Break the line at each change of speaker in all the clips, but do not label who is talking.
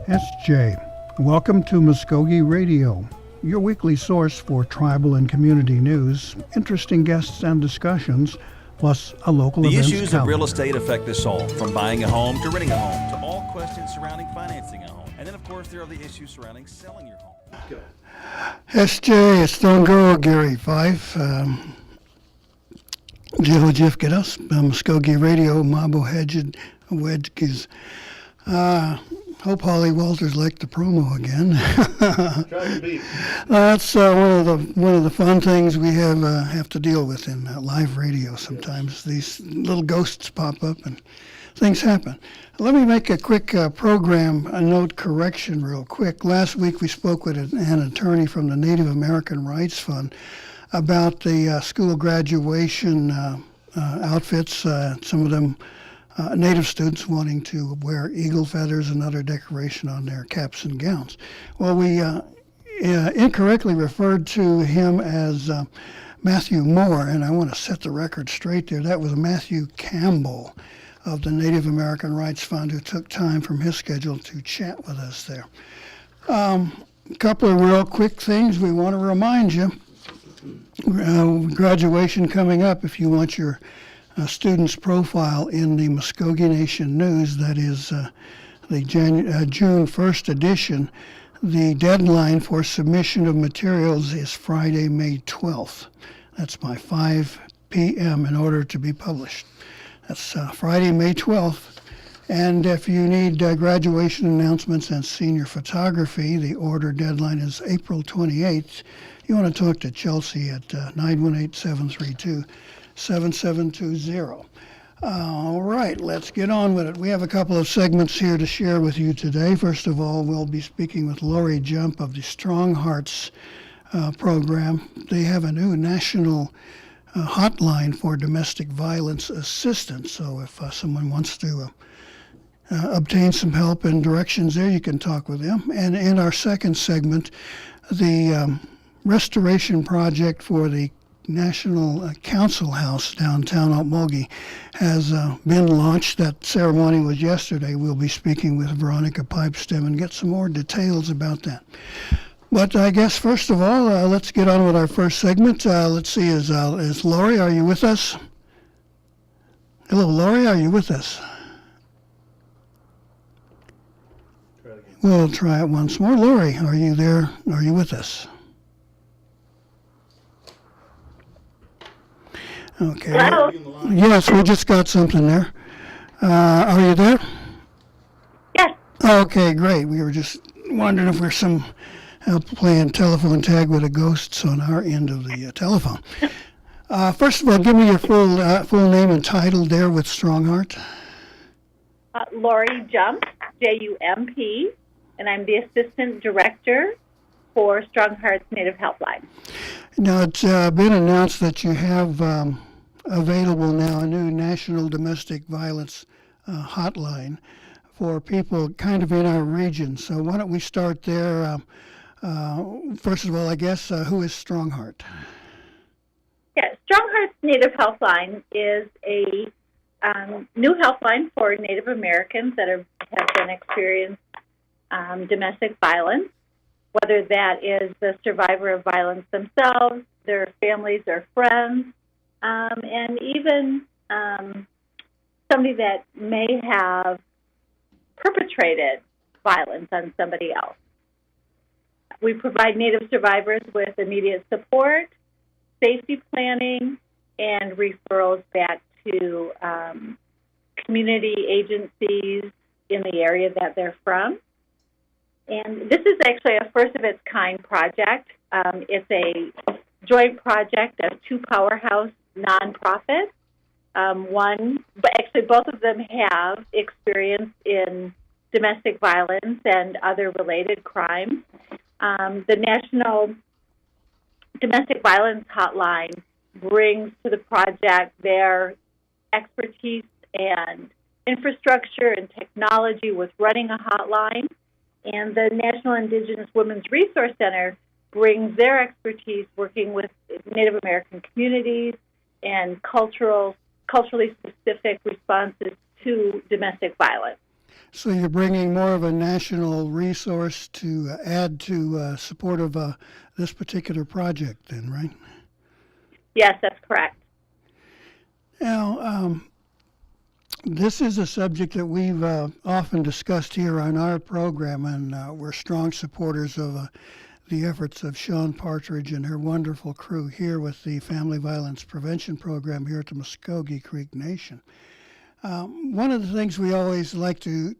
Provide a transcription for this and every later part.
SJ. Welcome to Mvskoke Radio, your weekly source for tribal and community news, interesting guests and discussions, plus a local
The
events
issues
calendar.
of real estate affect us all, from buying a home to renting a home, to all questions surrounding financing a home. And then, of course, there are the issues surrounding selling your home. Let's go.
SJ, it's Don't Go, Gary Fife. Jill Jif get us, Mvskoke Radio, Mabo Hedged, Wedges. Hope Holly Walters liked the promo again. That's one of the fun things we have to deal with in live radio sometimes. These little ghosts pop up and things happen. Let me make a quick program note correction real quick. Last week we spoke with an attorney from the Native American Rights Fund about the school graduation outfits, some of them Native students wanting to wear eagle feathers and other decoration on their caps and gowns. Well, we incorrectly referred to him as Matthew Moore, and I want to set the record straight there. That was Matthew Campbell of the Native American Rights Fund, who took time from his schedule to chat with us there. A couple of real quick things we want to remind you. Graduation coming up. If you want your student's profile in the Mvskoke Nation News, that is the June 1st edition, the deadline for submission of materials is Friday, May 12th. That's by 5 p.m. in order to be published. That's Friday, May 12th. And if you need graduation announcements and senior photography, the order deadline is April 28th. You want to talk to Chelsea at 918-732-7720. All right, let's get on with it. We have a couple of segments here to share with you today. First of all, we'll be speaking with Lorie Jump of the StrongHeart program. They have a new national hotline for domestic violence assistance. So if someone wants to obtain some help and directions there, you can talk with them. And in our second segment, the restoration project for the National Council House downtown Okmulgee has been launched. That ceremony was yesterday. We'll be speaking with Veronica Pipestem and get some more details about that. But I guess first of all, let's get on with our first segment. Let's see, is Lorie, are you with us? Hello, Lorie, are you with us? We'll try it once more. Lorie, are you there? Are you with us? Okay.
Hello?
Yes, we just got something there. Are you there?
Yes.
Okay, great. We were just wondering if we're some help playing telephone tag with the ghosts on our end of the telephone. First of all, give me your full name and title there with StrongHeart.
Lorie Jump, J-U-M-P, and I'm the Assistant Director for StrongHeart's Native Helpline.
Now, it's been announced that you have available now a new National Domestic Violence hotline for people kind of in our region. So why don't we start there? First of all, I guess, who is StrongHeart?
Yeah, StrongHeart's Native Helpline is a new helpline for Native Americans that have been experienced domestic violence, whether that is the survivor of violence themselves, their families or friends, and even somebody that may have perpetrated violence on somebody else. We provide Native survivors with immediate support, safety planning, and referrals back to community agencies in the area that they're from. And this is actually a first-of-its-kind project. It's a joint project of two powerhouse nonprofits. Both of them have experience in domestic violence and other related crimes. The National Domestic Violence Hotline brings to the project their expertise and infrastructure and technology with running a hotline. And the National Indigenous Women's Resource Center brings their expertise working with Native American communities and culturally specific responses to domestic violence.
So you're bringing more of a national resource to add to support of this particular project then, right?
Yes, that's correct.
Now, this is a subject that we've often discussed here on our program, and we're strong supporters of the efforts of Sean Partridge and her wonderful crew here with the Family Violence Prevention Program here at the Mvskoke Creek Nation. One of the things we always like to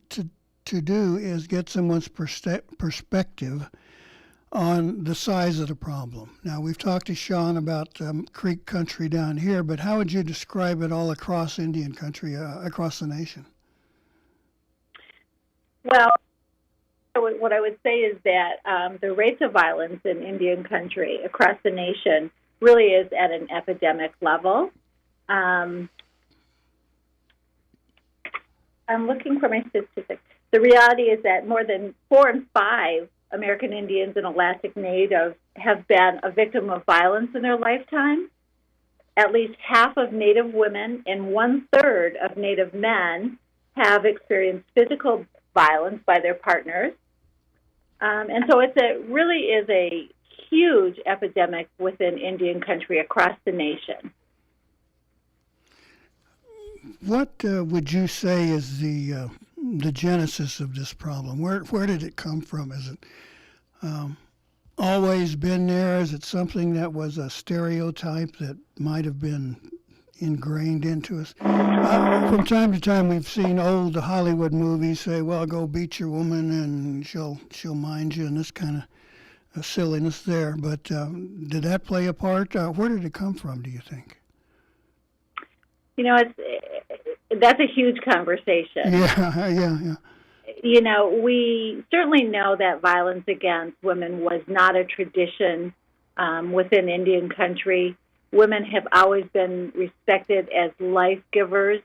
do is get someone's perspective on the size of the problem. Now, we've talked to Sean about Creek country down here, but how would you describe it all across Indian country, across the nation?
Well, what I would say is that the rates of violence in Indian country across the nation really is at an epidemic level. I'm looking for my statistics. The reality is that more than 4 in 5 American Indians and Alaska Natives have been a victim of violence in their lifetime. At least half of Native women and 1/3 of Native men have experienced physical violence by their partners. And so it really is a huge epidemic within Indian country across the nation.
What would you say is the genesis of this problem? Where did it come from? Is it always been there? Is it something that was a stereotype that might have been ingrained into us? From time to time, we've seen old Hollywood movies say, "Well, go beat your woman and she'll mind you," and this kind of silliness there. But did that play a part? Where did it come from, do you think?
You know, that's a huge conversation.
Yeah.
You know, we certainly know that violence against women was not a tradition within Indian country. Women have always been respected as life givers,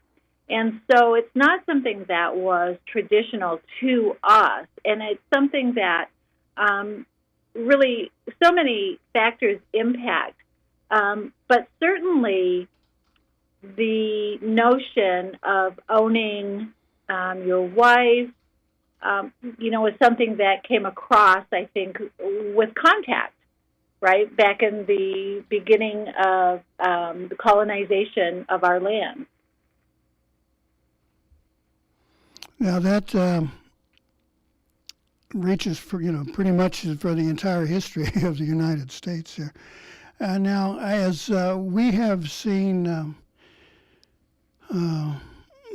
and so it's not something that was traditional to us, and it's something that really so many factors impact. But certainly the notion of owning your wife, is something that came across, I think, with contact, right, back in the beginning of the colonization of our land.
Now that reaches for, pretty much for the entire history of the United States here. Now, as we have seen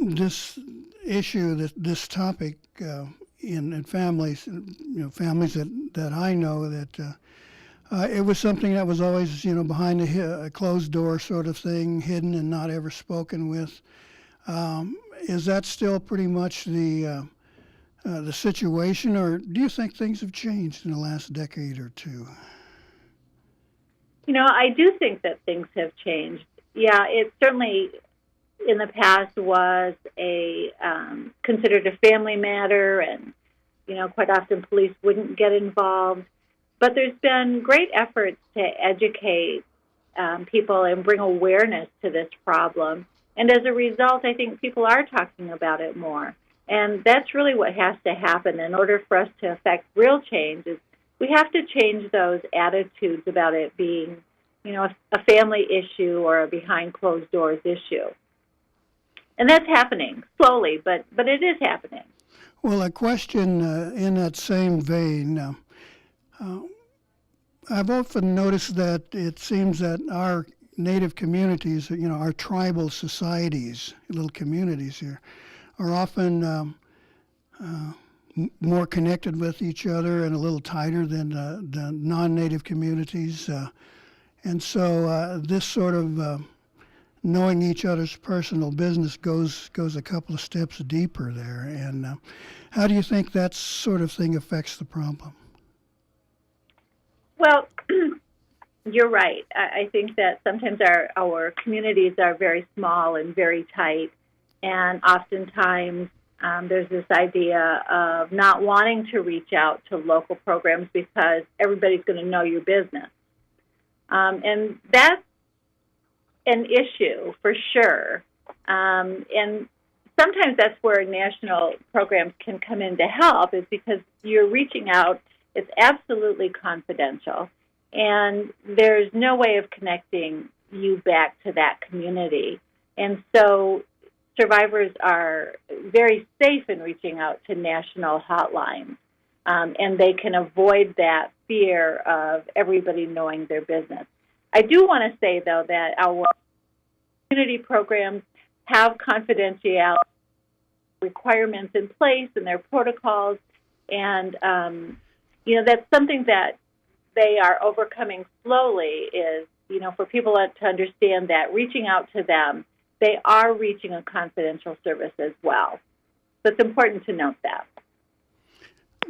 this issue, this topic in families, families that I know, that it was something that was always, behind a closed door sort of thing, hidden and not ever spoken with. Is that still pretty much the situation, or do you think things have changed in the last decade or two?
I do think that things have changed. Yeah, it certainly in the past was considered a family matter, and quite often police wouldn't get involved. But there's been great efforts to educate people and bring awareness to this problem. And as a result, I think people are talking about it more. And that's really what has to happen in order for us to affect real change. Is we have to change those attitudes about it being, a family issue or a behind closed doors issue. And that's happening slowly, but it is happening.
Well, a question in that same vein. I've often noticed that it seems that our Native communities, our tribal societies, little communities here, are often more connected with each other and a little tighter than the non-Native communities. And so this sort of knowing each other's personal business goes a couple of steps deeper there. And how do you think that sort of thing affects the problem?
Well, you're right. I think that sometimes our communities are very small and very tight, and oftentimes there's this idea of not wanting to reach out to local programs because everybody's going to know your business. And that's an issue for sure. And sometimes that's where national programs can come in to help, is because you're reaching out. It's absolutely confidential, and there's no way of connecting you back to that community. And so survivors are very safe in reaching out to national hotlines, and they can avoid that fear of everybody knowing their business. I do want to say, though, that our community programs have confidentiality requirements in place and their protocols, and that's something that they are overcoming slowly, is, for people to understand that reaching out to them, they are reaching a confidential service as well. So it's important to note that.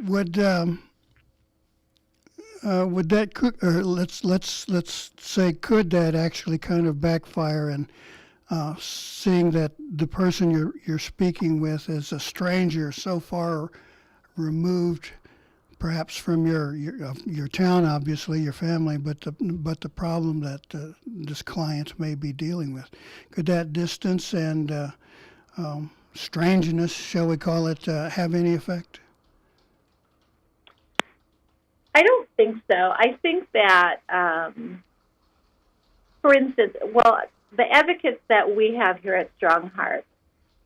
Would that, or let's say, could that actually kind of backfire, and seeing that the person you're speaking with is a stranger so far removed, perhaps from your town, obviously your family, but the problem that this client may be dealing with, could that distance and strangeness, shall we call it, have any effect?
I don't think so. I think that, for instance, the advocates that we have here at StrongHeart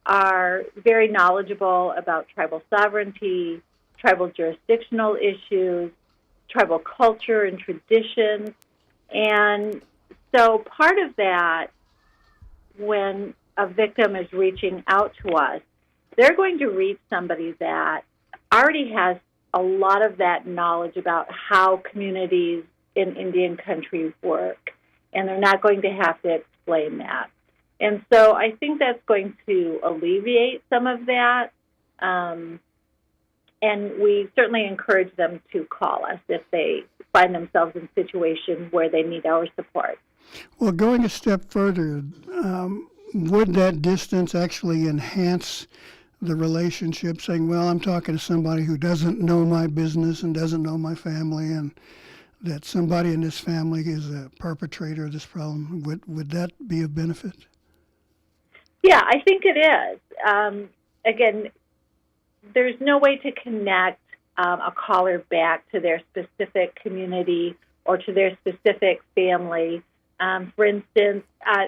are very knowledgeable about tribal sovereignty, tribal jurisdictional issues, tribal culture and traditions. And so part of that, when a victim is reaching out to us, they're going to reach somebody that already has a lot of that knowledge about how communities in Indian country work, and they're not going to have to explain that. And so I think that's going to alleviate some of that, and we certainly encourage them to call us if they find themselves in a situation where they need our support.
Well, going a step further, would that distance actually enhance the relationship, saying, well, I'm talking to somebody who doesn't know my business and doesn't know my family, and that somebody in this family is a perpetrator of this problem? Would that be of benefit?
Yeah, I think it is. Again, there's no way to connect a caller back to their specific community or to their specific family. For instance,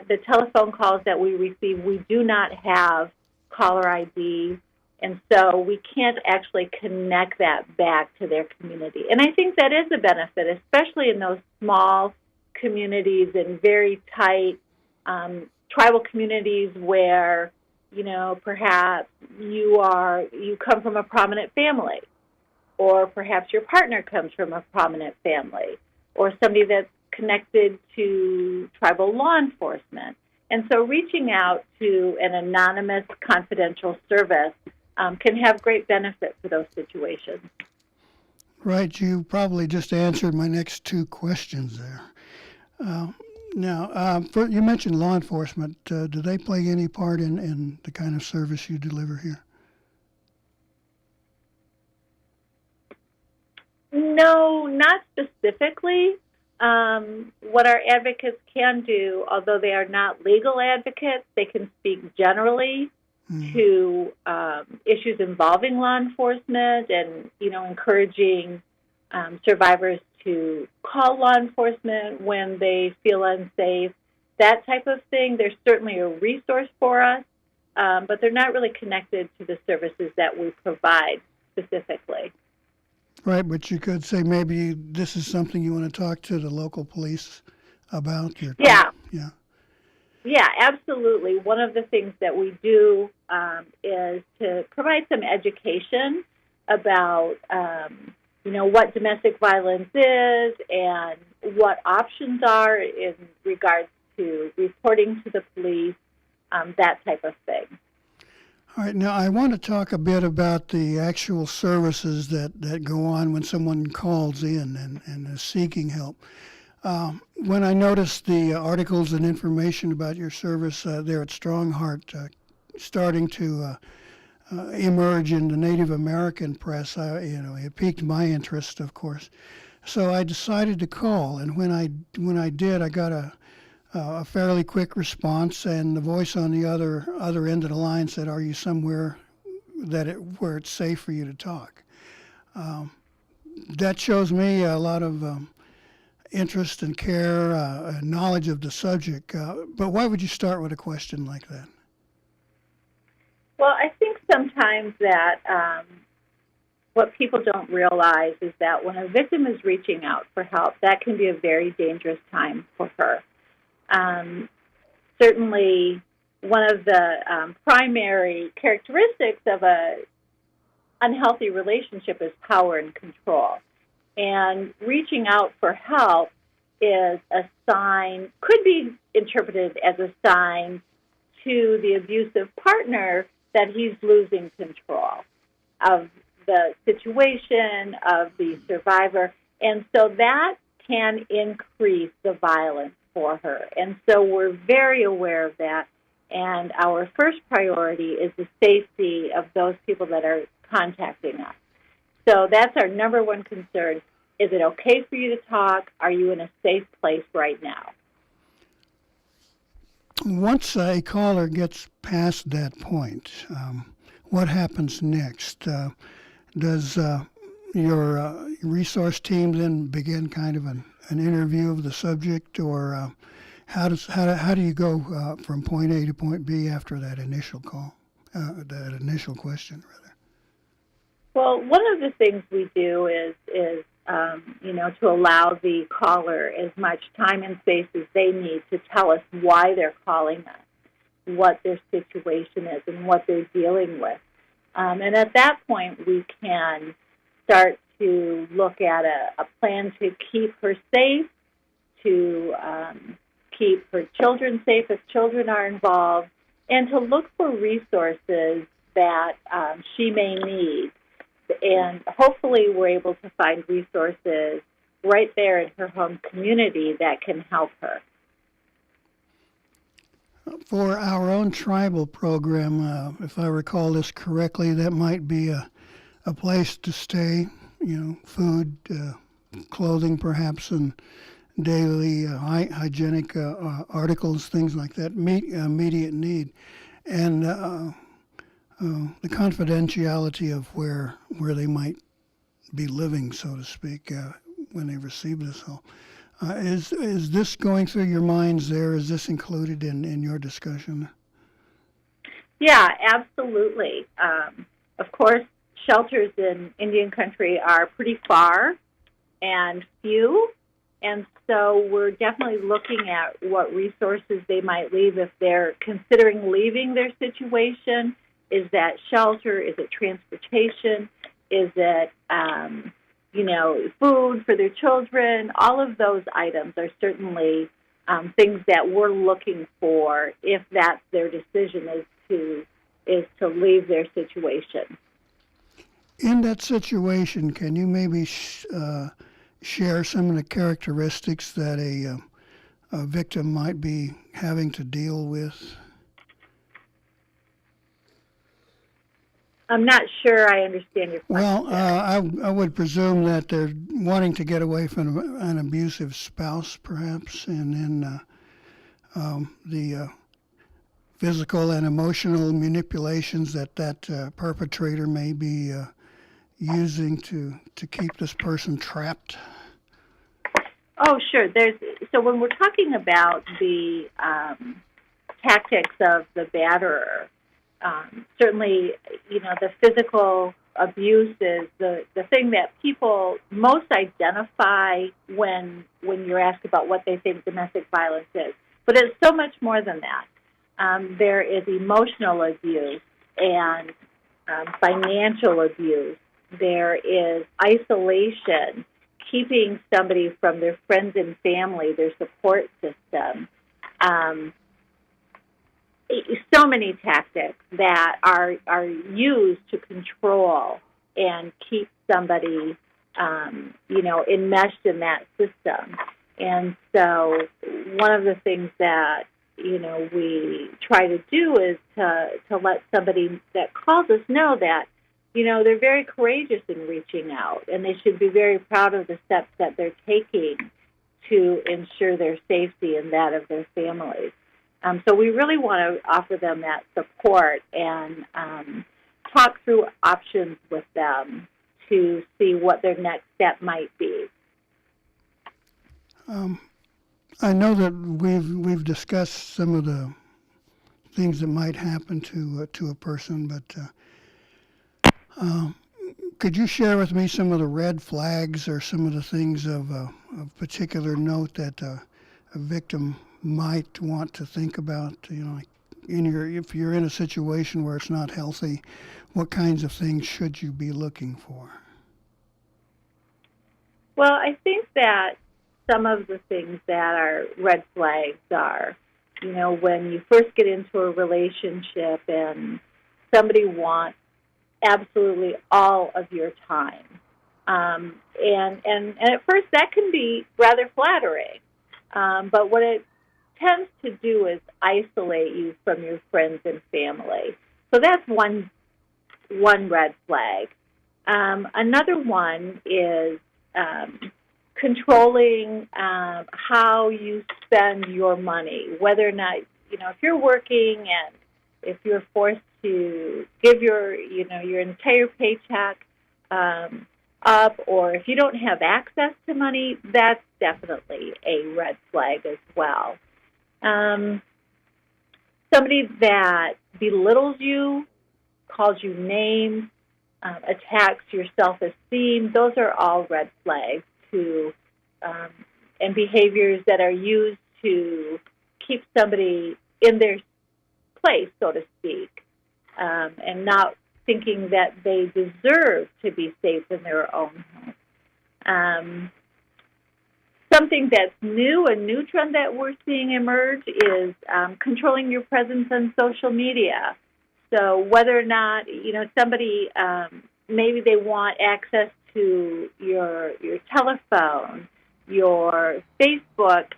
the telephone calls that we receive, we do not have caller ID, and so we can't actually connect that back to their community. And I think that is a benefit, especially in those small communities and very tight tribal communities where, perhaps you come from a prominent family, or perhaps your partner comes from a prominent family, or somebody that's connected to tribal law enforcement. And so reaching out to an anonymous, confidential service can have great benefit for those situations.
Right. You probably just answered my next two questions there. Now, you mentioned law enforcement. Do they play any part in the kind of service you deliver here?
No, not specifically. What our advocates can do, although they are not legal advocates, they can speak generally to issues involving law enforcement, and encouraging survivors to call law enforcement when they feel unsafe, that type of thing. They're certainly a resource for us, but they're not really connected to the services that we provide specifically.
Right, but you could say maybe this is something you want to talk to the local police about.
Yeah,
Yeah,
absolutely. One of the things that we do is to provide some education about, what domestic violence is and what options are in regards to reporting to the police, that type of thing.
All right, now I want to talk a bit about the actual services that go on when someone calls in and is seeking help. When I noticed the articles and information about your service there at StrongHeart starting to emerge in the Native American press, it piqued my interest, of course. So I decided to call, and when I did, I got a a fairly quick response, and the voice on the other end of the line said, "Are you somewhere where it's safe for you to talk?" That shows me a lot of interest and care, knowledge of the subject. But why would you start with a question like that?
Well, I think sometimes that what people don't realize is that when a victim is reaching out for help, that can be a very dangerous time for her. Certainly, one of the primary characteristics of a unhealthy relationship is power and control. And reaching out for help is a sign, could be interpreted as a sign to the abusive partner that he's losing control of the situation, of the survivor. And so that can increase the violence for her. And so we're very aware of that. And our first priority is the safety of those people that are contacting us. So that's our number one concern. Is it okay for you to talk? Are you in a safe place right now?
Once a caller gets past that point, what happens next? Does your resource team then begin kind of an interview of the subject, or how do you go from point A to point B after that initial call, that initial question, rather?
Well, one of the things we do is to allow the caller as much time and space as they need to tell us why they're calling us, what their situation is, and what they're dealing with. And at that point, we can start to look at a plan to keep her safe, to keep her children safe if children are involved, and to look for resources that she may need. And hopefully we're able to find resources right there in her home community that can help her.
For our own tribal program, if I recall this correctly, that might be a place to stay, food, clothing perhaps, and daily hygienic articles, things like that, immediate need. And the confidentiality of where they might be living, so to speak, when they receive this help. Is this going through your minds there? Is this included in your discussion?
Yeah, absolutely. Of course, shelters in Indian country are pretty far and few, and so we're definitely looking at what resources they might leave if they're considering leaving their situation. Is that shelter? Is it transportation? Is it, food for their children? All of those items are certainly things that we're looking for if that's their decision is to leave their situation.
In that situation, can you maybe share some of the characteristics that a victim might be having to deal with?
I'm not sure I understand your question.
Well, I would presume that they're wanting to get away from an abusive spouse, perhaps, and then the physical and emotional manipulations that perpetrator may be using to keep this person trapped.
Oh, sure. So when we're talking about the tactics of the batterer, certainly, the physical abuse is the thing that people most identify when you're asked about what they think domestic violence is. But it's so much more than that. There is emotional abuse and financial abuse. There is isolation, keeping somebody from their friends and family, their support system. So many tactics that are used to control and keep somebody, enmeshed in that system. And so one of the things that, we try to do is to let somebody that calls us know that, they're very courageous in reaching out, and they should be very proud of the steps that they're taking to ensure their safety and that of their families. So we really want to offer them that support and talk through options with them to see what their next step might be.
I know that we've discussed some of the things that might happen to a person, but could you share with me some of the red flags or some of the things of particular note that a victim might want to think about? Like if you're in a situation where it's not healthy, what kinds of things should you be looking for?
Well, I think that some of the things that are red flags are, when you first get into a relationship and somebody wants absolutely all of your time. And at first that can be rather flattering. But what it tends to do is isolate you from your friends and family. So that's one red flag. Another one is controlling how you spend your money, whether or not, if you're working and if you're forced to give your entire paycheck up, or if you don't have access to money, that's definitely a red flag as well. Somebody that belittles you, calls you names, attacks your self-esteem, those are all red flags and behaviors that are used to keep somebody in their place, so to speak, and not thinking that they deserve to be safe in their own home. Something that's new, a new trend that we're seeing emerge is controlling your presence on social media. So whether or not, somebody, maybe they want access to your telephone, your Facebook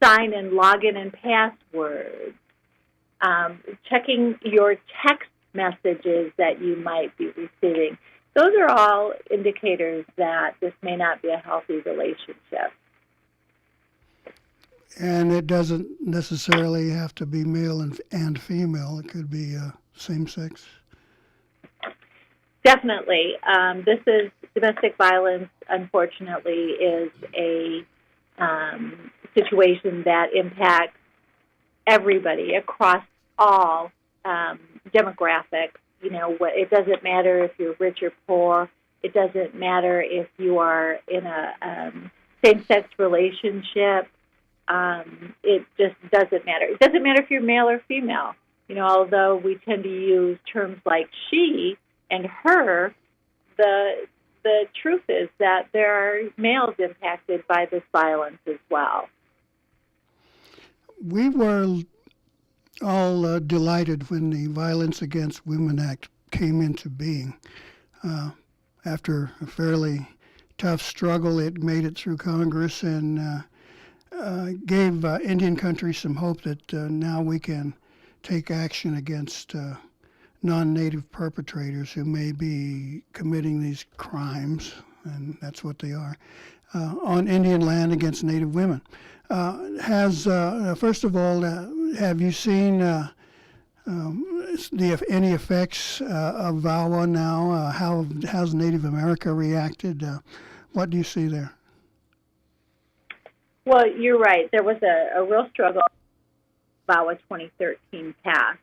sign and login and passwords, checking your text messages that you might be receiving. Those are all indicators that this may not be a healthy relationship.
And it doesn't necessarily have to be male and female. It could be same sex.
Definitely. This is domestic violence, unfortunately, is a situation that impacts everybody across all demographics. It doesn't matter if you're rich or poor. It doesn't matter if you are in a same-sex relationship. It just doesn't matter. It doesn't matter if you're male or female. Although we tend to use terms like she and her, the truth is that there are males impacted by this violence as well.
We were all delighted when the Violence Against Women Act came into being. After a fairly tough struggle, it made it through Congress and gave Indian country some hope that now we can take action against non-native perpetrators who may be committing these crimes, and that's what they are, on Indian land against Native women. First of all, have you seen any effects of VAWA now? How has Native America reacted? What do you see there?
Well, you're right. There was a real struggle. VAWA 2013 passed.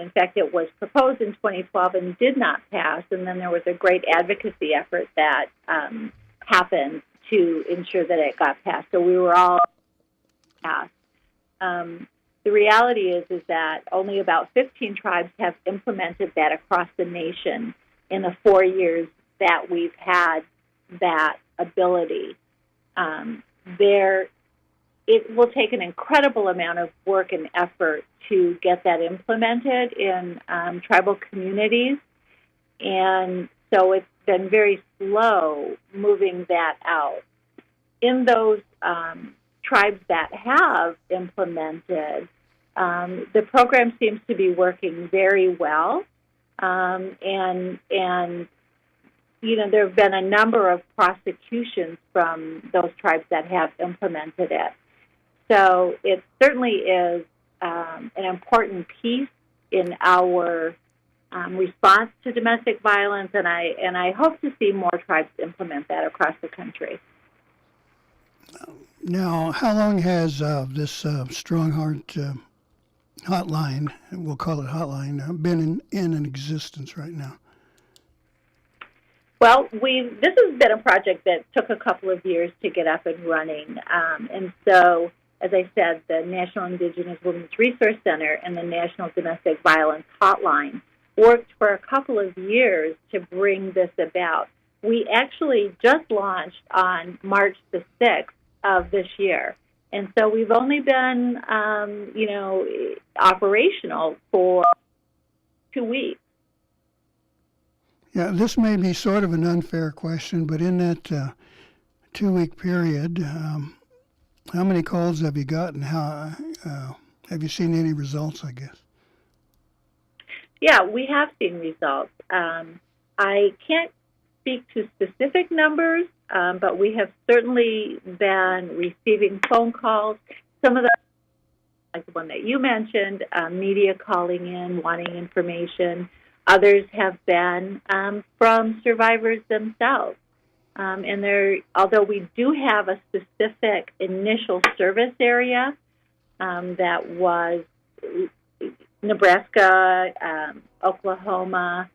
In fact, it was proposed in 2012 and did not pass, and then there was a great advocacy effort that happened to ensure that it got passed. So we were all passed. The reality is that only about 15 tribes have implemented that across the nation in the 4 years that we've had that ability. It will take an incredible amount of work and effort to get that implemented in tribal communities, and so it's been very slow moving that out. In those tribes that have implemented, the program seems to be working very well, and there have been a number of prosecutions from those tribes that have implemented it. So it certainly is an important piece in our response to domestic violence, and I hope to see more tribes implement that across the country.
Now, how long has this StrongHeart hotline, we'll call it hotline, been in existence right now?
Well, this has been a project that took a couple of years to get up and running. And so, as I said, the National Indigenous Women's Resource Center and the National Domestic Violence Hotline worked for a couple of years to bring this about. We actually just launched on March the 6th of this year. And so we've only been, operational for 2 weeks.
Yeah, this may be sort of an unfair question, but in that 2-week period, how many calls have you gotten? How have you seen any results, I guess?
Yeah, we have seen results. I can't speak to specific numbers, but we have certainly been receiving phone calls. Some of them, like the one that you mentioned, media calling in, wanting information. Others have been from survivors themselves. And although we do have a specific initial service area that was Nebraska, Oklahoma,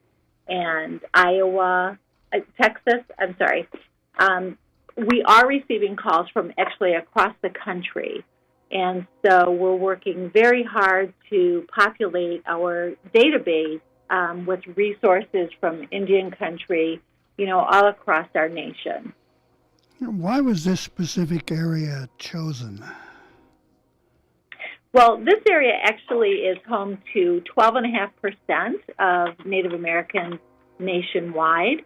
and Iowa, Texas, we are receiving calls from actually across the country. And so we're working very hard to populate our database with resources from Indian country, all across our nation.
Why was this specific area chosen?
Well, this area actually is home to 12.5% of Native Americans nationwide.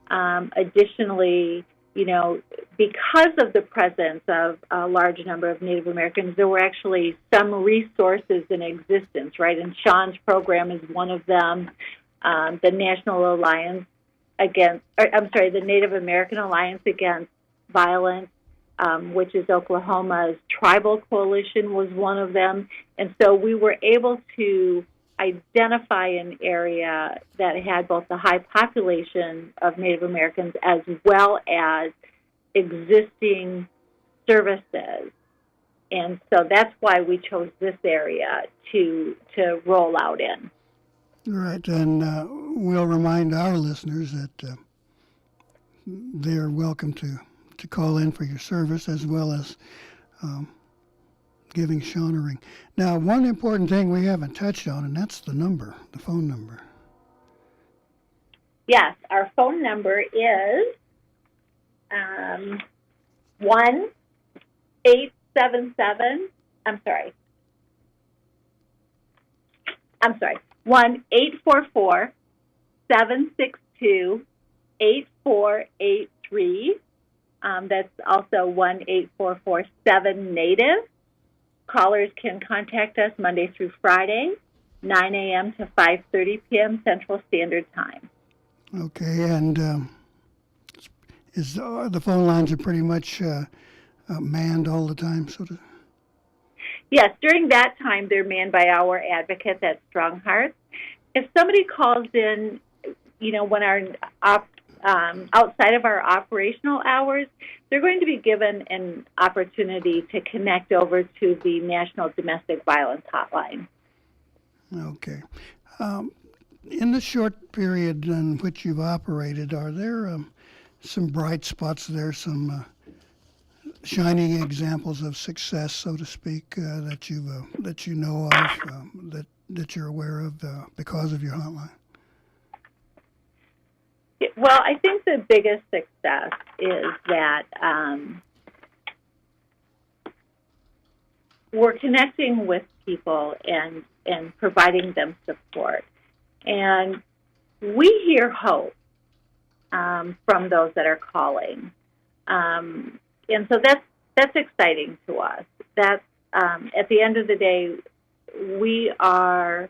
Additionally, because of the presence of a large number of Native Americans, there were actually some resources in existence, right? And Sean's program is one of them. The the Native American Alliance Against Violence, which is Oklahoma's tribal coalition, was one of them. And so we were able to identify an area that had both the high population of Native Americans as well as existing services. And so that's why we chose this area to roll out in.
Right, and we'll remind our listeners that they're welcome to call in for your service as well as giving Sean a ring. Now, one important thing we haven't touched on, and that's the phone number.
Yes, our phone number is 1-877, 1-844-762-8483. That's also 1-844-7-NATIVE. Callers can contact us Monday through Friday, 9 a.m. to 5:30 p.m. Central Standard Time.
Okay, and the phone lines are pretty much manned all the time,
Yes, during that time, they're manned by our advocates at StrongHeart. If somebody calls in, when our outside of our operational hours, they're going to be given an opportunity to connect over to the National Domestic Violence Hotline.
Okay. In the short period in which you've operated, are there some bright spots there, some shining examples of success, so to speak, that you know of, that you're aware of because of your hotline?
Well, I think the biggest success is that we're connecting with people and providing them support. And we hear hope from those that are calling. And so that's exciting to us. That's at the end of the day, we are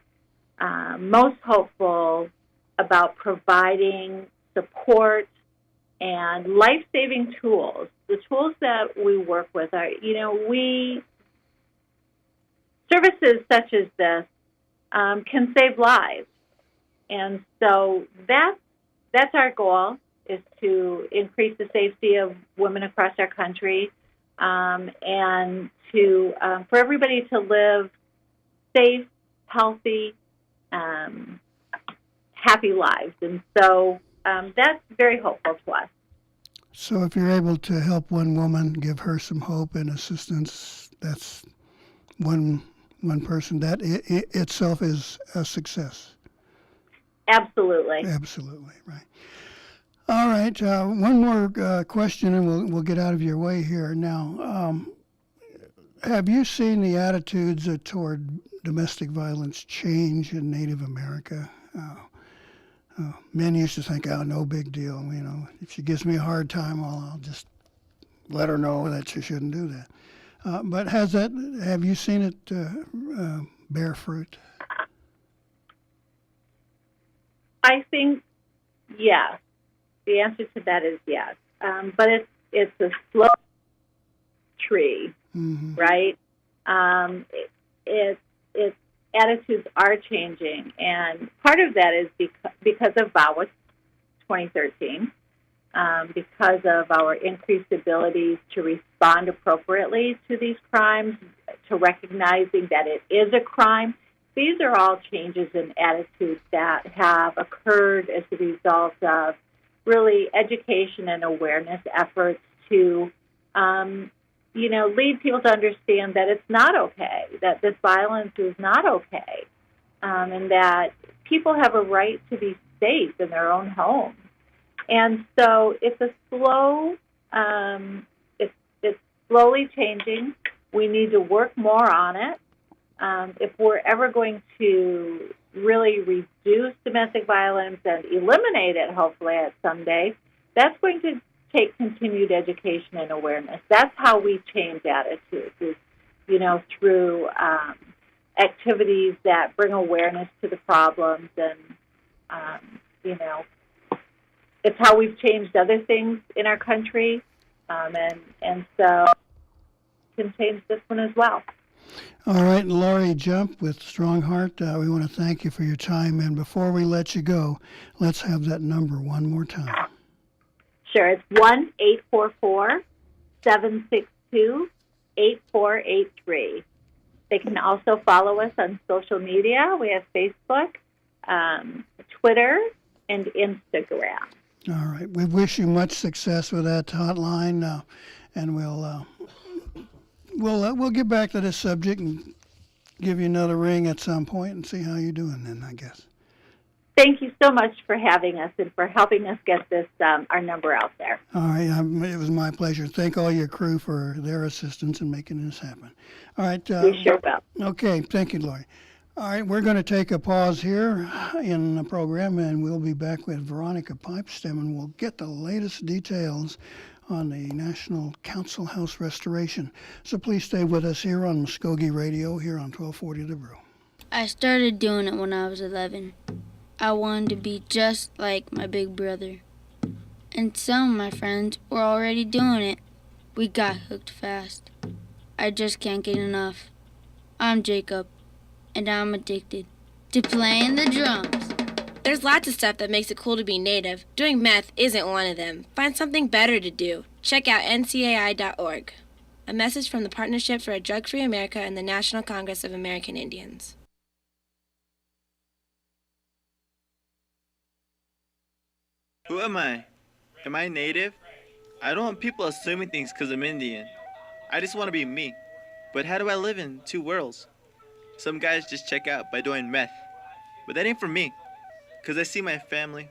most hopeful about providing support and life-saving tools. The tools that we work with are, services such as this can save lives. And so that's our goal, is to increase the safety of women across our country, and to for everybody to live safe, healthy, happy lives. And so that's very hopeful to us.
So if you're able to help one woman, give her some hope and assistance, that's one person. That itself is a success.
Absolutely.
Absolutely, right. All right, one more question, and we'll get out of your way here now. Have you seen the attitudes toward domestic violence change in Native America? Men used to think, no big deal. If she gives me a hard time, I'll just let her know that she shouldn't do that. But have you seen it bear fruit?
I think yes. The answer to that is yes. But it's a slow tree, right? It's attitudes are changing, and part of that is because of VAWA 2013, because of our increased abilities to respond appropriately to these crimes, to recognizing that it is a crime. These are all changes in attitudes that have occurred as a result of really education and awareness efforts to lead people to understand that it's not okay, that this violence is not okay, and that people have a right to be safe in their own homes. And so it's a slow, it's slowly changing. We need to work more on it. If we're ever going to really reduce domestic violence and eliminate it, hopefully at someday, that's going to take continued education and awareness. That's how we change attitudes, is, through activities that bring awareness to the problems. And, it's how we've changed other things in our country. And so we can change this one as well.
All right, Lorie Jump with StrongHeart, we want to thank you for your time. And before we let you go, let's have that number one more time.
Sure, it's 1-844-762-8483. They can also follow us on social media. We have Facebook, Twitter, and Instagram.
All right, we wish you much success with that hotline, and we'll get back to this subject and give you another ring at some point and see how you're doing then, I guess.
Thank you so much for having us and for helping us get this our number out there.
All right, it was my pleasure. Thank all your crew for their assistance in making this happen. All right.
We sure will.
Okay, thank you, Lorie. All right, we're going to take a pause here in the program, and we'll be back with Veronica Pipestem, and we'll get the latest details on the National Council House restoration. So please stay with us here on Mvskoke Radio, here on 1240 The Brew.
I started doing it when I was 11. I wanted to be just like my big brother. And some of my friends were already doing it. We got hooked fast. I just can't get enough. I'm Jacob, and I'm addicted to playing the drums.
There's lots of stuff that makes it cool to be Native. Doing meth isn't one of them. Find something better to do. Check out ncai.org. A message from the Partnership for a Drug-Free America and the National Congress of American Indians.
Who am I? Am I Native? I don't want people assuming things because I'm Indian. I just want to be me. But how do I live in two worlds? Some guys just check out by doing meth. But that ain't for me. Because I see my family,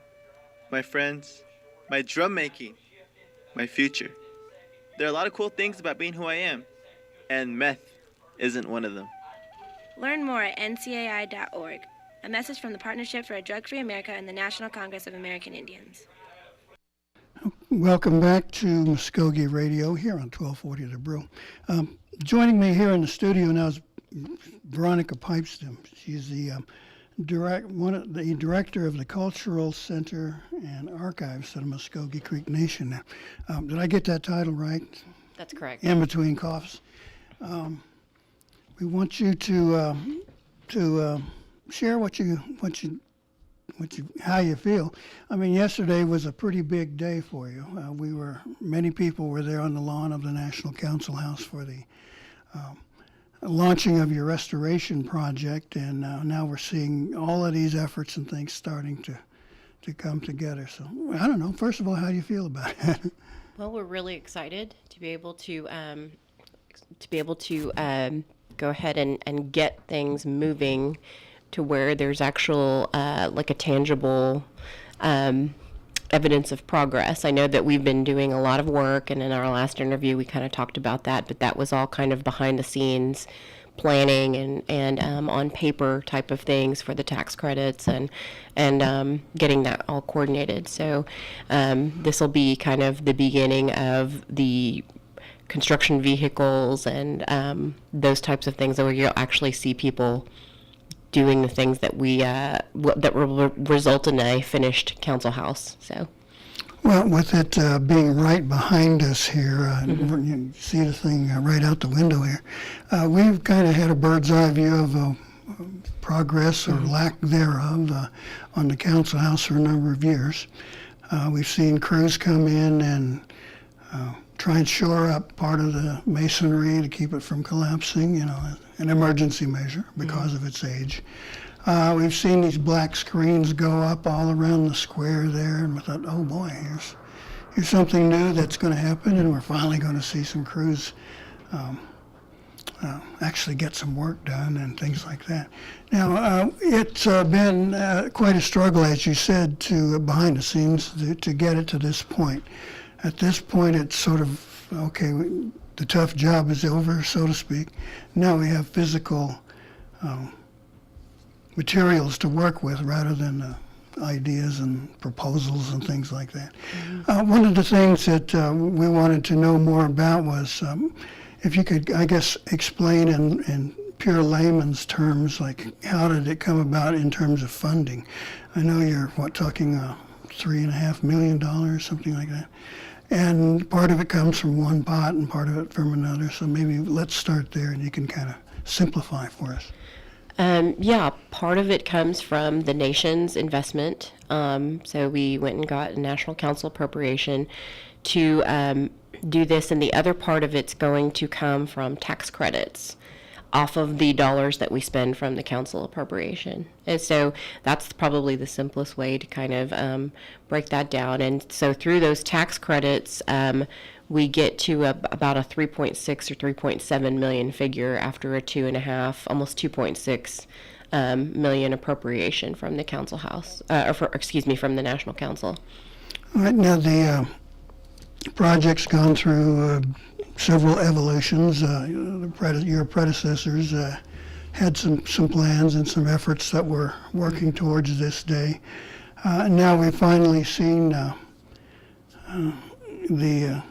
my friends, my drum making, my future. There are a lot of cool things about being who I am. And meth isn't one of them.
Learn more at ncai.org. A message from the Partnership for a Drug-Free America and the National Congress of American Indians.
Welcome back to Mvskoke Radio here on 1240 The Brew. Joining me here in the studio now is Veronica Pipestem. She's the the director of the Cultural Center and Archives at Mvskoke Creek Nation. Now, did I get that title right?
That's correct.
In between coughs. We want you to share how you feel. I mean, yesterday was a pretty big day for you. Many people were there on the lawn of the National Council House for the launching of your restoration project, and now we're seeing all of these efforts and things starting to come together. So I don't know. First of all, how do you feel about it?
Well, we're really excited to be able to go ahead and get things moving to where there's actual like a tangible evidence of progress. I know that we've been doing a lot of work, and in our last interview we kind of talked about that, but that was all kind of behind the scenes planning and on paper type of things for the tax credits and getting that all coordinated. So this will be kind of the beginning of the construction vehicles and those types of things, where you'll actually see people doing the things that that will result in a finished council house. So,
well, with it being right behind us here, you see the thing right out the window here. We've kind of had a bird's eye view of progress or lack thereof on the council house for a number of years. We've seen crews come in and try and shore up part of the masonry to keep it from collapsing, an emergency measure because of its age. We've seen these black screens go up all around the square there, and we thought, oh boy, here's something new that's going to happen, and we're finally going to see some crews actually get some work done and things like that. Now, it's been quite a struggle, as you said, behind the scenes to get it to this point. At this point, it's sort of, okay, the tough job is over, so to speak. Now we have physical materials to work with rather than ideas and proposals and things like that. One of the things that we wanted to know more about was if you could, I guess, explain in pure layman's terms, like how did it come about in terms of funding? I know you're, talking $3.5 million, something like that. And part of it comes from one pot and part of it from another. So maybe let's start there and you can kind of simplify for us.
Yeah, part of it comes from the nation's investment. So we went and got a National Council appropriation to do this, and the other part of it's going to come from tax credits off of the dollars that we spend from the council appropriation. And so that's probably the simplest way to kind of break that down. And so through those tax credits, we get to about a 3.6 or 3.7 million figure after a 2.5, almost 2.6 million appropriation from the council house, from the National Council.
All right, now the project's gone through several evolutions. Your predecessors had some plans and some efforts that were working towards this day. Now we've finally seen the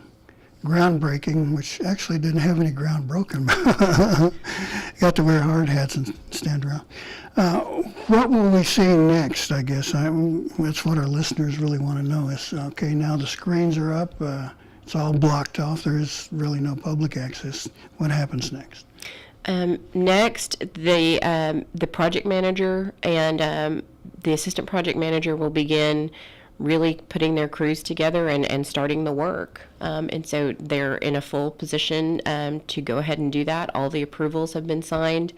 groundbreaking, which actually didn't have any ground broken. Got to wear hard hats and stand around. What will we see next, I guess? That's what our listeners really want to know is, okay, now the screens are up, it's all blocked off, there is really no public access. What happens next?
Next, the project manager and the assistant project manager will begin really putting their crews together and starting the work. And so they're in a full position to go ahead and do that. All the approvals have been signed.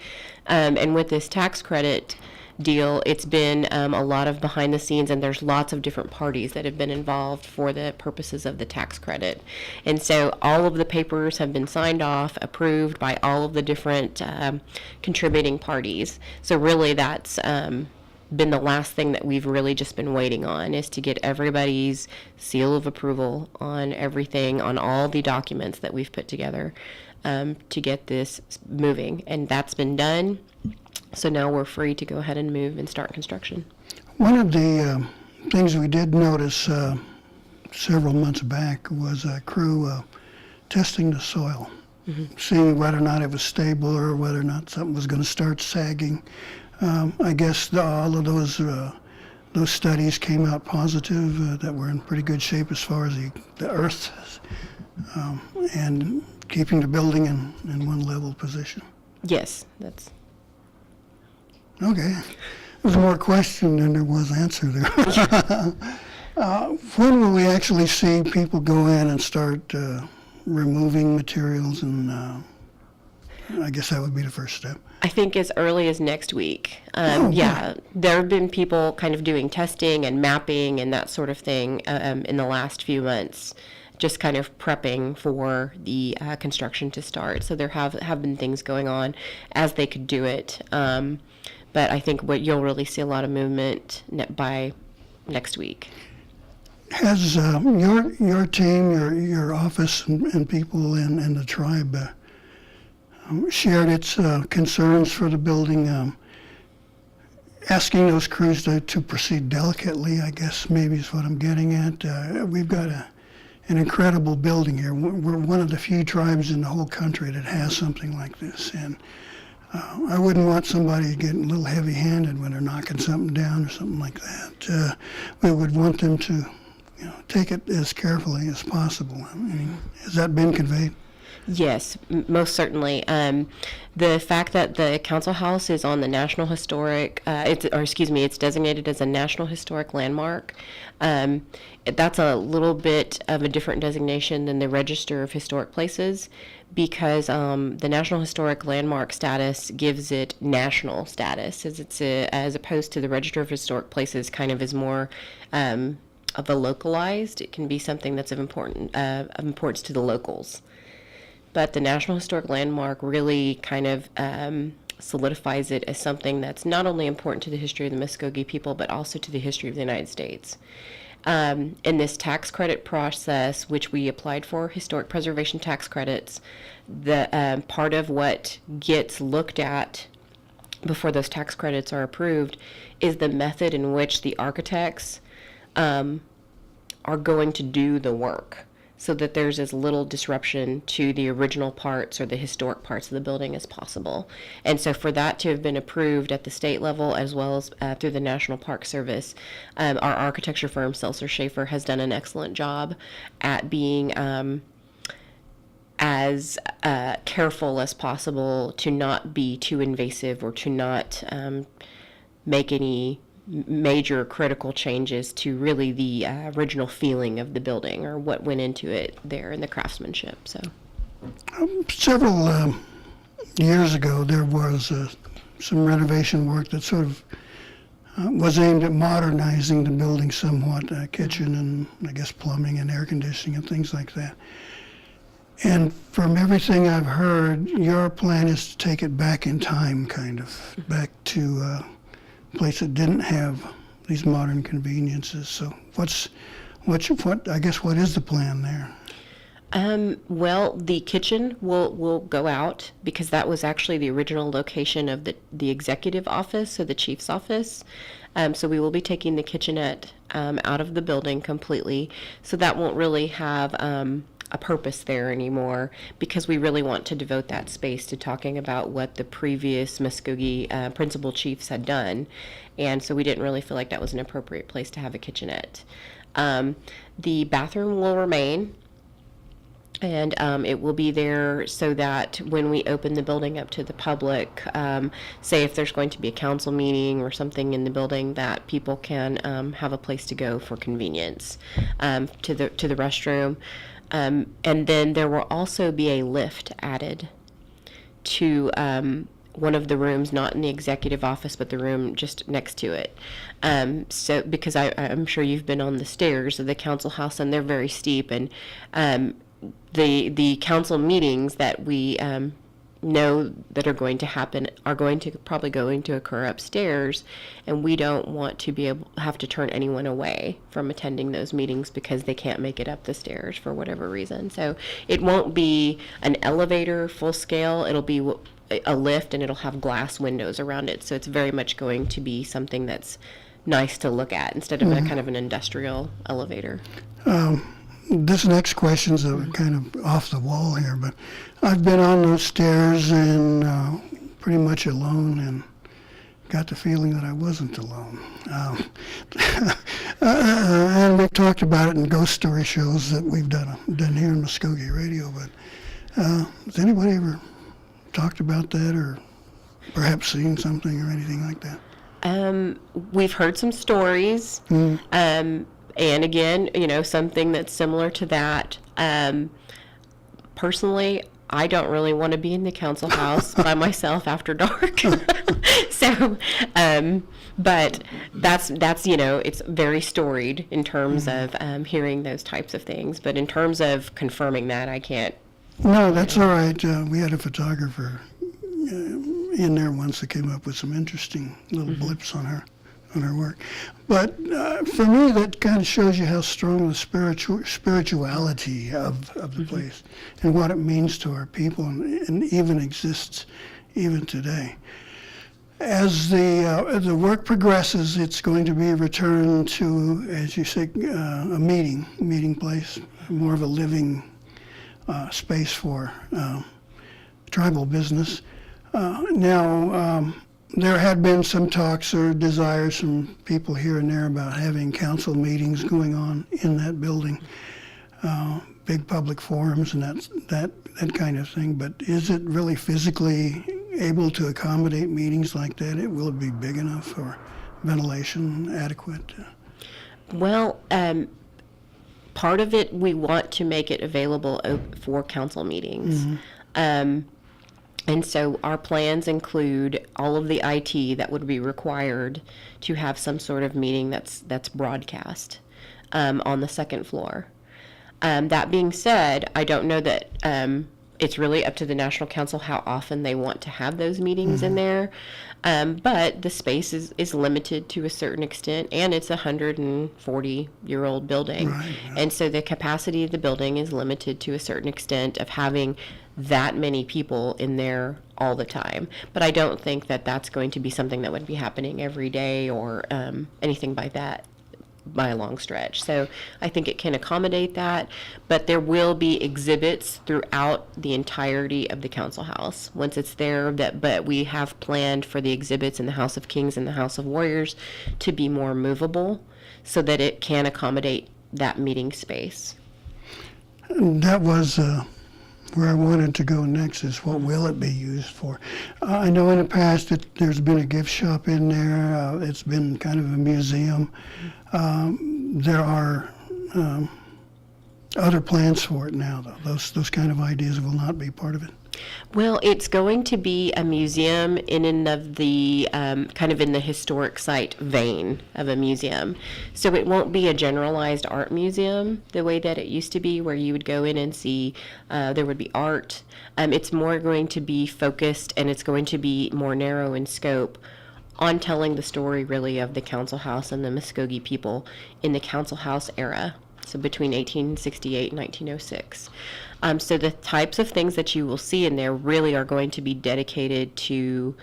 And with this tax credit deal, it's been a lot of behind the scenes, and there's lots of different parties that have been involved for the purposes of the tax credit. And so all of the papers have been signed off, approved by all of the different contributing parties. So really that's been the last thing that we've really just been waiting on, is to get everybody's seal of approval on everything, on all the documents that we've put together to get this moving. And that's been done. So now we're free to go ahead and move and start construction.
One of the things we did notice several months back was a crew testing the soil, seeing whether or not it was stable or whether or not something was going to start sagging. I guess all of those studies came out positive, that we're in pretty good shape as far as the Earth and keeping the building in one level position.
Yes, that's.
Okay. There was more question than there was answer there. When will we actually see people go in and start removing materials? And I guess that would be the first step.
I think as early as next week.
Oh,
yeah, there have been people kind of doing testing and mapping and that sort of thing in the last few months, just kind of prepping for the construction to start. So there have been things going on as they could do it. But I think what you'll really see a lot of movement by next week.
Has your team, your office, and people in the tribe shared its concerns for the building, asking those crews to proceed delicately, I guess maybe is what I'm getting at. We've got an incredible building here. We're one of the few tribes in the whole country that has something like this, and I wouldn't want somebody getting a little heavy-handed when they're knocking something down or something like that. We would want them to take it as carefully as possible. I mean, has that been conveyed?
Yes, most certainly. The fact that the council house is on the National Historic, it's designated as a National Historic Landmark. That's a little bit of a different designation than the Register of Historic Places, because the National Historic Landmark status gives it national status, as opposed to the Register of Historic Places kind of is more of a localized. It can be something that's of importance to the locals. But the National Historic Landmark really kind of solidifies it as something that's not only important to the history of the Mvskoke people, but also to the history of the United States. In this tax credit process, which we applied for, historic preservation tax credits, the part of what gets looked at before those tax credits are approved is the method in which the architects are going to do the work, so that there's as little disruption to the original parts or the historic parts of the building as possible. And so for that to have been approved at the state level as well as through the National Park Service, our architecture firm, Seltzer Schaefer, has done an excellent job at being as careful as possible to not be too invasive or to not make any major critical changes to really the original feeling of the building or what went into it there in the craftsmanship. So
several years ago there was some renovation work that sort of was aimed at modernizing the building somewhat, kitchen and I guess plumbing and air conditioning and things like that. And from everything I've heard, your plan is to take it back in time, kind of back to place that didn't have these modern conveniences. So what is the plan there?
Well, the kitchen will go out because that was actually the original location of the executive office, so the chief's office. So we will be taking the kitchenette out of the building completely. So that won't really have a purpose there anymore, because we really want to devote that space to talking about what the previous Mvskoke principal chiefs had done. And so we didn't really feel like that was an appropriate place to have a kitchenette. The bathroom will remain, and it will be there so that when we open the building up to the public, say if there's going to be a council meeting or something in the building, that people can have a place to go for convenience to the restroom. And then there will also be a lift added to one of the rooms, not in the executive office, but the room just next to it. So because I'm sure you've been on the stairs of the council house, and they're very steep, and the council meetings that we know that are going to happen are going to occur upstairs, and we don't want to have to turn anyone away from attending those meetings because they can't make it up the stairs for whatever reason. So it won't be an elevator full scale. It'll be a lift, and it'll have glass windows around it. So it's very much going to be something that's nice to look at instead of a kind of an industrial elevator.
This next question's kind of off the wall here, but I've been on those stairs and pretty much alone, and got the feeling that I wasn't alone. And we've talked about it in ghost story shows that we've done here in Mvskoke Radio, but has anybody ever talked about that or perhaps seen something or anything like that?
We've heard some stories, and again, something that's similar to that. Personally, I don't really want to be in the council house by myself after dark. So, but that's it's very storied in terms of hearing those types of things. But in terms of confirming that, I can't.
No, that's all right. We had a photographer in there once that came up with some interesting little blips on her work. But for me, that kind of shows you how strong the spirituality of the place and what it means to our people and even exists even today. As the work progresses, it's going to be returned to, as you say, a meeting place, more of a living space for tribal business. Now, there had been some talks or desires from people here and there about having council meetings going on in that building, big public forums and that kind of thing. But is it really physically able to accommodate meetings like that? Will it be big enough for ventilation adequate?
Well, part of it, we want to make it available for council meetings. And so our plans include all of the IT that would be required to have some sort of meeting that's broadcast on the second floor. That being said, I don't know that it's really up to the National Council how often they want to have those meetings in there. But the space is limited to a certain extent, and it's a 140-year-old building.
Right, yeah.
And so the capacity of the building is limited to a certain extent of having that many people in there all the time. But I don't think that that's going to be something that would be happening every day or anything by a long stretch. So I think it can accommodate that, but there will be exhibits throughout the entirety of the council house once it's there. But we have planned for the exhibits in the House of Kings and the House of Warriors to be more movable so that it can accommodate that meeting space.
That was where I wanted to go next, is what will it be used for? I know in the past there's been a gift shop in there. It's been kind of a museum. There are other plans for it now, though. Those kind of ideas will not be part of it.
Well, it's going to be a museum in and of the kind of in the historic site vein of a museum. So it won't be a generalized art museum the way that it used to be, where you would go in and see there would be art. It's more going to be focused, and it's going to be more narrow in scope on telling the story really of the council house and the Mvskoke people in the council house era. So between 1868 and 1906. So the types of things that you will see in there really are going to be dedicated to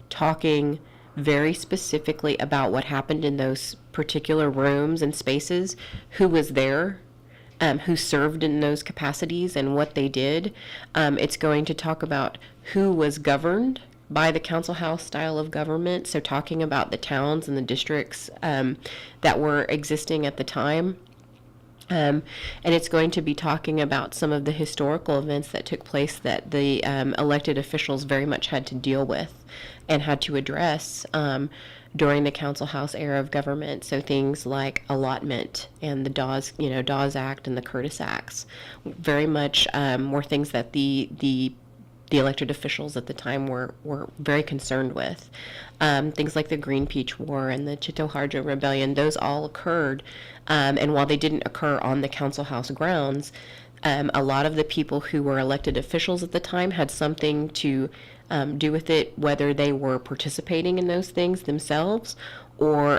talking very specifically about what happened in those particular rooms and spaces, who was there, who served in those capacities and what they did. It's going to talk about who was governed by the council house style of government, so talking about the towns and the districts that were existing at the time. And it's going to be talking about some of the historical events that took place that the elected officials very much had to deal with and had to address during the council house era of government. So things like allotment and the Dawes Act and the Curtis Acts, very much were things that the elected officials at the time were very concerned with. Things like the Green Peach War and the Chitoharjo Rebellion, those all occurred. And while they didn't occur on the council house grounds, a lot of the people who were elected officials at the time had something to do with it, whether they were participating in those things themselves or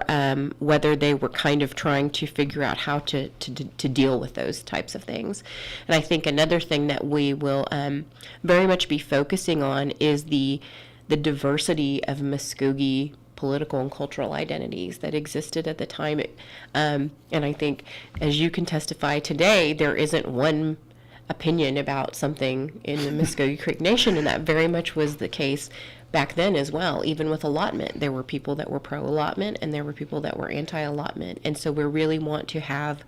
whether they were kind of trying to figure out how to deal with those types of things. And I think another thing that we will very much be focusing on is the diversity of Mvskoke political and cultural identities that existed at the time. And I think, as you can testify today, there isn't one opinion about something in the Mvskoke Creek Nation, and that very much was the case back then as well. Even with allotment, there were people that were pro-allotment and there were people that were anti-allotment. And so we really want to have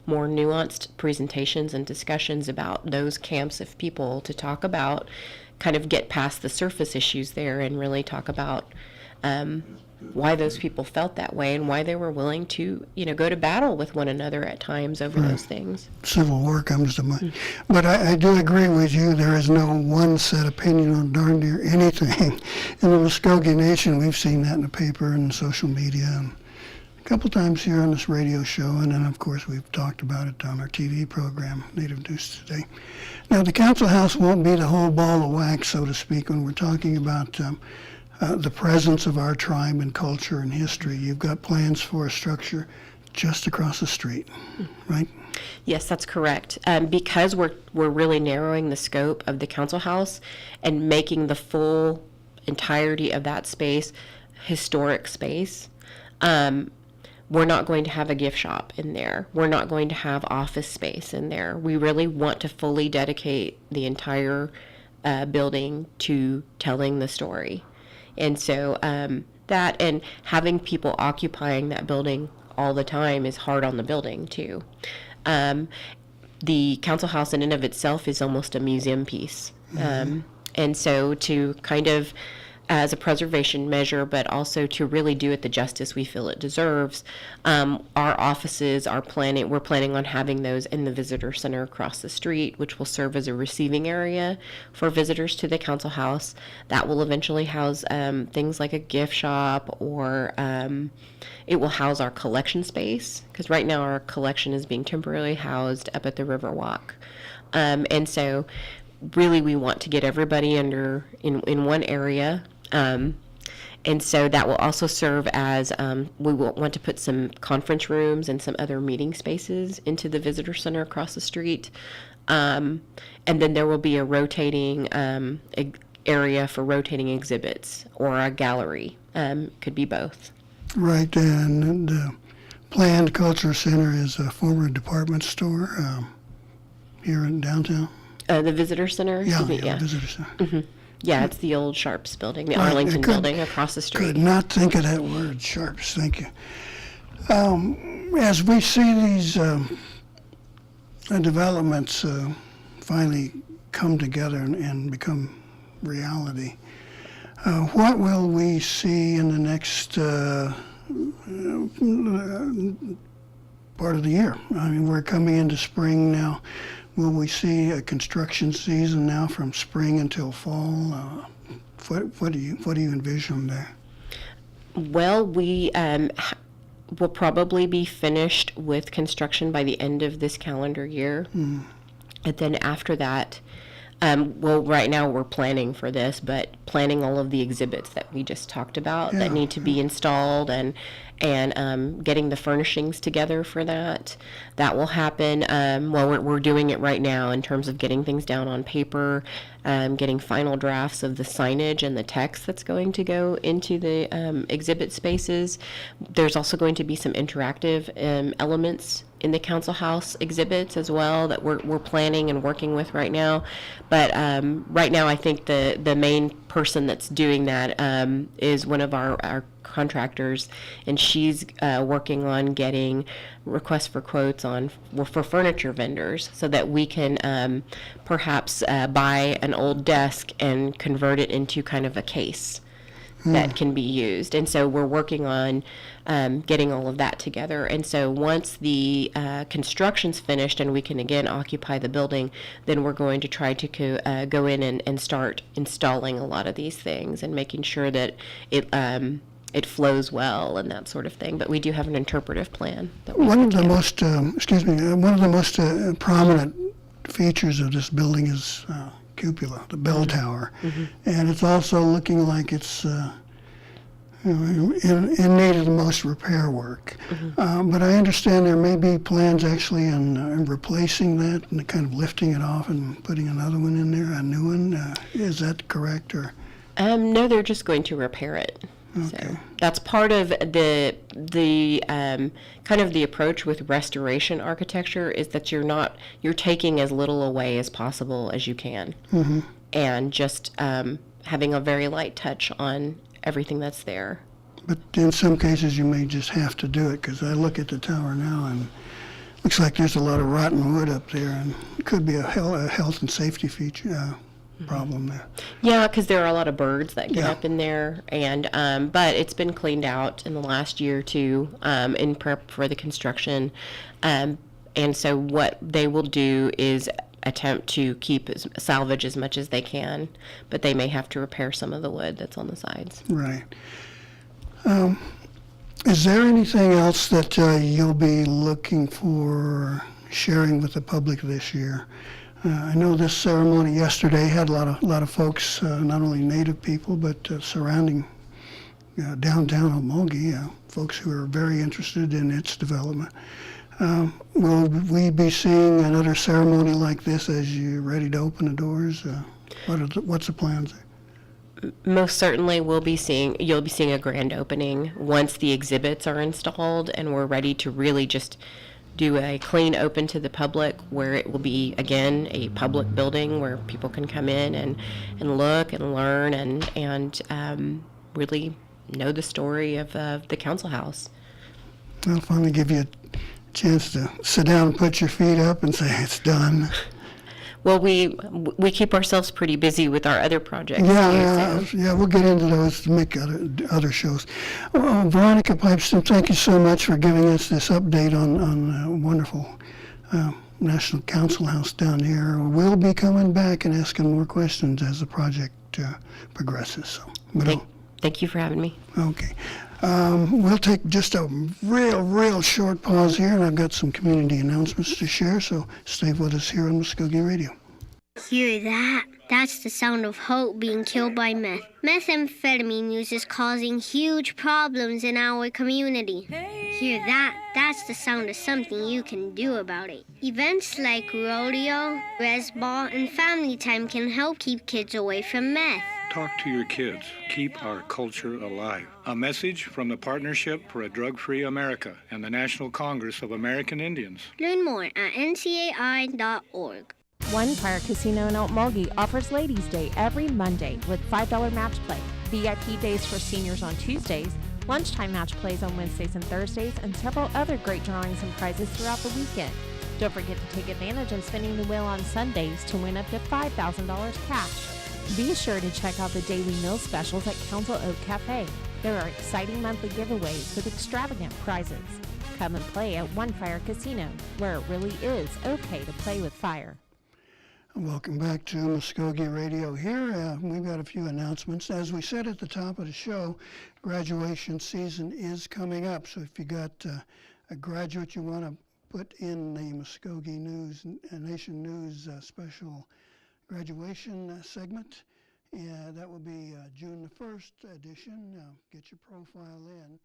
more nuanced presentations and discussions about those camps of people to talk about, kind of get past the surface issues there and really talk about why those people felt that way and why they were willing to, go to battle with one another at times over those things.
Civil War comes to mind. But I do agree with you. There is no one set opinion on darn near anything. In the Mvskoke Nation, we've seen that in the paper and social media and a couple times here on this radio show. And then, of course, we've talked about it on our TV program, Native News Today. Now, the council house won't be the whole ball of wax, so to speak, when we're talking about the presence of our tribe and culture and history. You've got plans for a structure just across the street, right?
Yes, that's correct. Because we're really narrowing the scope of the council house and making the full entirety of that space historic space, we're not going to have a gift shop in there. We're not going to have office space in there. We really want to fully dedicate the entire building to telling the story. And so that and having people occupying that building all the time is hard on the building too. The council house in and of itself is almost a museum piece. And so to kind of, as a preservation measure, but also to really do it the justice we feel it deserves, our offices we're planning on having those in the visitor center across the street, which will serve as a receiving area for visitors to the council house. That will eventually house things like a gift shop, or it will house our collection space, because right now our collection is being temporarily housed up at the Riverwalk. And so really we want to get everybody in one area. And so that will also serve as, we will want to put some conference rooms and some other meeting spaces into the visitor center across the street. And then there will be a rotating area for rotating exhibits, or a gallery. Could be both.
Right, and the planned culture center is a former department store here in downtown.
The visitor center?
Yeah,
Excuse me,
the visitor center.
Mm-hmm. Yeah, it's the old Sharps building, the
Right,
Arlington building across the street.
Could not think of that word, Sharps, thank you. As we see these developments finally come together and become reality, what will we see in the next part of the year? I mean, we're coming into spring now. Will we see a construction season now from spring until fall? What do you envision there?
Well, we will probably be finished with construction by the end of this calendar year. And then after that, well, right now we're planning for this, but planning all of the exhibits that we just talked about that need to be installed, and getting the furnishings together for that. That will happen. Well, we're doing it right now in terms of getting things down on paper, getting final drafts of the signage and the text that's going to go into the exhibit spaces. There's also going to be some interactive elements in the council house exhibits as well that we're planning and working with right now. But right now I think the main person that's doing that is one of our contractors, and she's working on getting requests for quotes for furniture vendors, so that we can perhaps buy an old desk and convert it into kind of a case that can be used. And so we're working on getting all of that together. And so once the construction's finished and we can again occupy the building, then we're going to try to go in and start installing a lot of these things and making sure that it flows well and that sort of thing. But we do have an interpretive plan.
One of the most, prominent features of this building is cupola, the bell tower, and it's also looking like it's in need of the most repair work. But I understand there may be plans actually in replacing that and kind of lifting it off and putting another one in there, a new one. Is that correct? Or
no, they're just going to repair it. So that's part of the kind of the approach with restoration architecture is that you're taking as little away as possible as you can, and just having a very light touch on everything that's there.
But in some cases, you may just have to do it, because I look at the tower now and looks like there's a lot of rotten wood up there, and it could be a health and safety feature problem there.
Yeah, because there are a lot of birds that get up in there, and but it's been cleaned out in the last year or two in prep for the construction, and so what they will do is attempt to salvage as much as they can, but they may have to repair some of the wood that's on the sides.
Right. Is there anything else that you'll be looking for sharing with the public this year? I know this ceremony yesterday had a lot of folks, not only Native people, but surrounding downtown Okmulgee, folks who are very interested in its development. Will we be seeing another ceremony like this as you're ready to open the doors? What's the plans there?
Most certainly you'll be seeing a grand opening once the exhibits are installed and we're ready to really just do a clean open to the public, where it will be, again, a public building where people can come in and look and learn and really know the story of the council house.
I'll finally give you a chance to sit down and put your feet up and say it's done.
Well, we keep ourselves pretty busy with our other projects.
Yeah, we'll get into those to make other shows. Well, Veronica Pipestem, thank you so much for giving us this update on wonderful National Council House down here. We'll be coming back and asking more questions as the project progresses. So,
thank you for having me.
Okay. We'll take just a real short pause here, and I've got some community announcements to share, so stay with us here on Mvskoke Radio.
Hear that? That's the sound of Hope being killed by meth. Methamphetamine use is causing huge problems in our community. Hear that? That's the sound of something you can do about it. Events like rodeo, res ball, and family time can help keep kids away from meth.
Talk to your kids. Keep our culture alive. A message from the Partnership for a Drug-Free America and the National Congress of American Indians.
Learn more at ncai.org.
One Fire Casino in Okmulgee offers Ladies' Day every Monday with $5 match play, VIP days for seniors on Tuesdays, lunchtime match plays on Wednesdays and Thursdays, and several other great drawings and prizes throughout the weekend. Don't forget to take advantage of spinning the wheel on Sundays to win up to $5,000 cash. Be sure to check out the daily meal specials at Council Oak Cafe. There are exciting monthly giveaways with extravagant prizes. Come and play at One Fire Casino, where it really is okay to play with fire.
Welcome back to Mvskoke Radio here. We've got a few announcements. As we said at the top of the show, graduation season is coming up. So if you got a graduate you want to put in the Mvskoke News, Nation News special graduation segment, that will be June the 1st edition. Get your profile in.